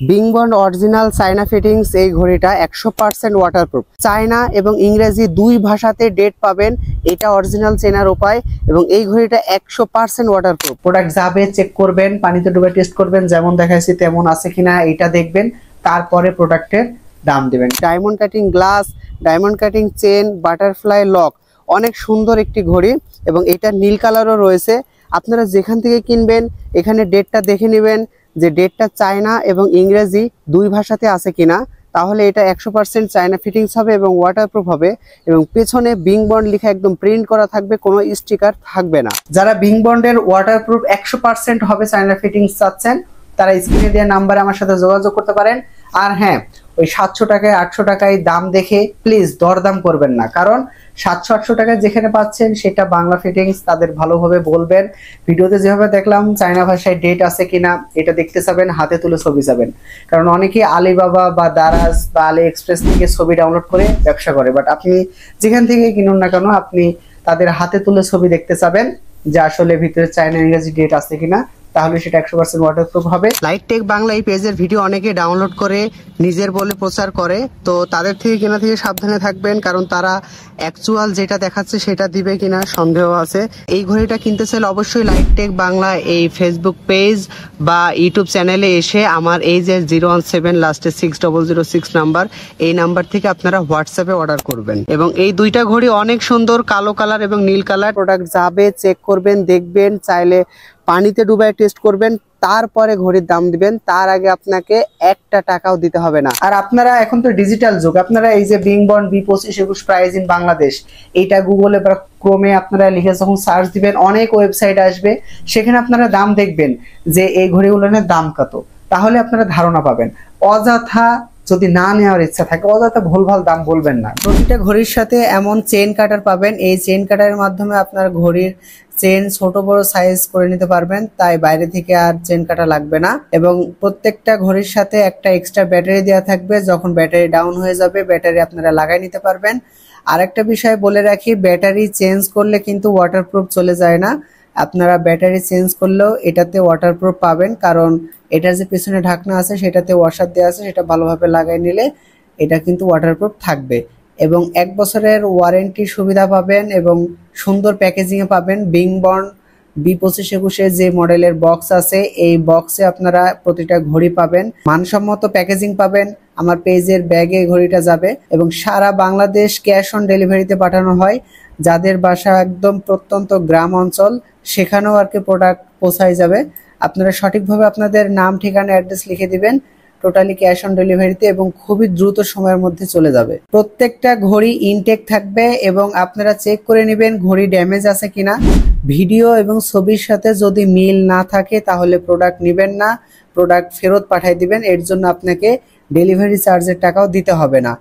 বিংবন্ড original China fittings এই ঘড়িটা 100% waterproof. China এবং ইংরেজি দুই ভাষাতে ডেট পাবেন, এটা অরিজিনাল চেনার উপায়। এবং এই ঘড়িটা 100% ওয়াটারপ্রুফ। প্রোডাক্ট যাবে চেক করবেন, পানিতে ডুবে টেস্ট করবেন, যেমন দেখাইছি তেমন আছে কিনা এটা দেখবেন, তারপরে প্রোডাক্টের দাম দিবেন। Diamond cutting glass, diamond cutting chain, butterfly lock, অনেক সুন্দর একটি ঘড়ি এবং এটা নীল কালারও রয়েছে। আপনারা যেখান থেকে কিনবেন এখানে ডেটটা দেখে নেবেন যে ডেটটা চায়না এবং ইংরেজি দুই ভাষাতে আছে কিনা, তাহলে এটা 100% চায়না ফিটিংস হবে এবং ওয়াটারপ্রুফ হবে। এবং পেছনে বিংবন্ড লেখা একদম প্রিন্ট করা থাকবে, কোনো স্টিকার থাকবে না। যারা বিংবন্ডের ওয়াটারপ্রুফ 100% হবে চায়না ফিটিংস চাচ্ছেন, তারা স্ক্রিনে দেওয়া নাম্বারে আমার সাথে যোগাযোগ করতে পারেন। আর হ্যাঁ, ওই 700 টাকায় 800 টাকায় দাম দেখে প্লিজ দরদাম করবেন না, কারণ 700-800 টাকায় যেখানে পাচ্ছেন সেটা বাংলা ফিটিংস, তাদের ভালোভাবে বলবেন। ভিডিওতে যেভাবে দেখলাম চায়না ভাষায় ডেট আছে কিনা এটা দেখতে চাবেন, হাতে তুলে ছবি চাবেন। কারণ অনেকেই আলিবাবা বা দারাজ বা আলি এক্সপ্রেস থেকে ছবি ডাউনলোড করে ব্যবসা করে, বাট আপনি যেখান থেকে কিনুন না কেন আপনি তাদের হাতে তুলে ছবি দেখতে চাবেন যে আসলে ভিতরে চায়না ইংরেজি ডেট আছে কিনা, তাহলে সেটা 100% ওয়াটারপ্রুফ হবে। লাইট টেক বাংলা এই পেজের ভিডিও অনেকে ডাউনলোড করে নিজের বলে প্রচার করে, তো তাদের থেকে কেনা থেকে সাবধানে থাকবেন, কারণ তারা অ্যাকচুয়াল যেটা দেখাচ্ছে সেটা দিবে কিনা সন্দেহ আছে। এই ঘড়িটা কিনতে চাইলে অবশ্যই লাইট টেক বাংলা এই ফেসবুক পেজ বা ইউটিউব চ্যানেলে এসে আমার এই যে 017 লাস্টে 6006 নাম্বার, এই নাম্বার থেকে আপনারা হোয়াটসঅ্যাপে অর্ডার করবেন। এবং এই দুইটা ঘড়ি অনেক সুন্দর, কালো কালার এবং নীল কালার। প্রোডাক্ট যাবে চেক করবেন, দেখবেন, চাইলে পানিতে ডুবায় টেস্ট করবেন, তারপরে ঘড়ির দাম দিবেন। তার আগে আপনাকে একটা টাকাও দিতে হবে না। আর আপনারা এখন তো ডিজিটাল যুগ, আপনারা এই যে বিংবন্ড B2521 প্রাইস ইন বাংলাদেশ, এইটা গুগলে বা ক্রোমে আপনারা লিখে যখন সার্চ দিবেন অনেক ওয়েবসাইট আসবে, সেখানে আপনারা দাম দেখবেন যে এই ঘড়িগুলোর দাম কত, তাহলে আপনারা ধারণা পাবেন। অযথা যদি না নেওয়ার ইচ্ছা থাকে অযথা ভুলভাল দাম বলবেন না। প্রতিটা ঘড়ির সাথে এমন চেন কাটার পাবেন, এই চেন কাটারের মাধ্যমে আপনার ঘড়ির চেন ছোট বড় সাইজ করে নিতে পারবেন, তাই বাইরে থেকে আর চেন কাটা লাগবে না। এবং প্রত্যেকটা ঘড়ির সাথে একটা এক্সট্রা ব্যাটারি দেওয়া থাকবে, যখন ব্যাটারি ডাউন হয়ে যাবে ব্যাটারি আপনারা লাগাই নিতে পারবেন। আরেকটা বিষয় বলে রাখি, ব্যাটারি চেঞ্জ করলে কিন্তু ওয়াটারপ্রুফ চলে যায় না। আপনারা ব্যাটারি চেঞ্জ করলেও এটাতে ওয়াটারপ্রুফ পাবেন, কারণ এটার যে পিছনে ঢাকনা আছে সেটাতে ওয়াশার দেওয়া আছে, সেটা ভালোভাবে লাগাই নিলে এটা কিন্তু ওয়াটারপ্রুফ থাকবে। এবং 1 বছরের ওয়ারেন্টি সুবিধা পাবেন এবং সুন্দর প্যাকেজিংয়ে পাবেন। বিংবন্ড B2521 যে মডেলের বক্স আছে এই বক্সে আপনারা প্রতিটা ঘড়ি পাবেন, মানসম্মত প্যাকেজিং পাবেন। আমার পেজের ব্যাগে ঘড়িটা যাবে এবং সারা বাংলাদেশ ক্যাশ অন ডেলিভারিতে পাঠানো হয়। যাদের বাসা একদম প্রত্যন্ত গ্রাম অঞ্চল সেখানেও আর কি প্রোডাক্ট পৌঁছায় যাবে। আপনারা সঠিকভাবে আপনাদের নাম, ঠিকানা, অ্যাড্রেস লিখে দিবেন, টোটালি ক্যাশ অন ডেলিভারিতে এবং খুবই দ্রুত সময়ের মধ্যে চলে যাবে। প্রত্যেকটা ঘড়ি ইনটেক থাকবে এবং আপনারা চেক করে নেবেন ঘড়ি ড্যামেজ আছে কিনা। ভিডিও এবং ছবির সাথে যদি মিল না থাকে তাহলে প্রোডাক্ট নেবেন না, প্রোডাক্ট ফেরত পাঠিয়ে দিবেন। এর জন্য আপনাকে ডেলিভারি চার্জের টাকাও দিতে হবে না।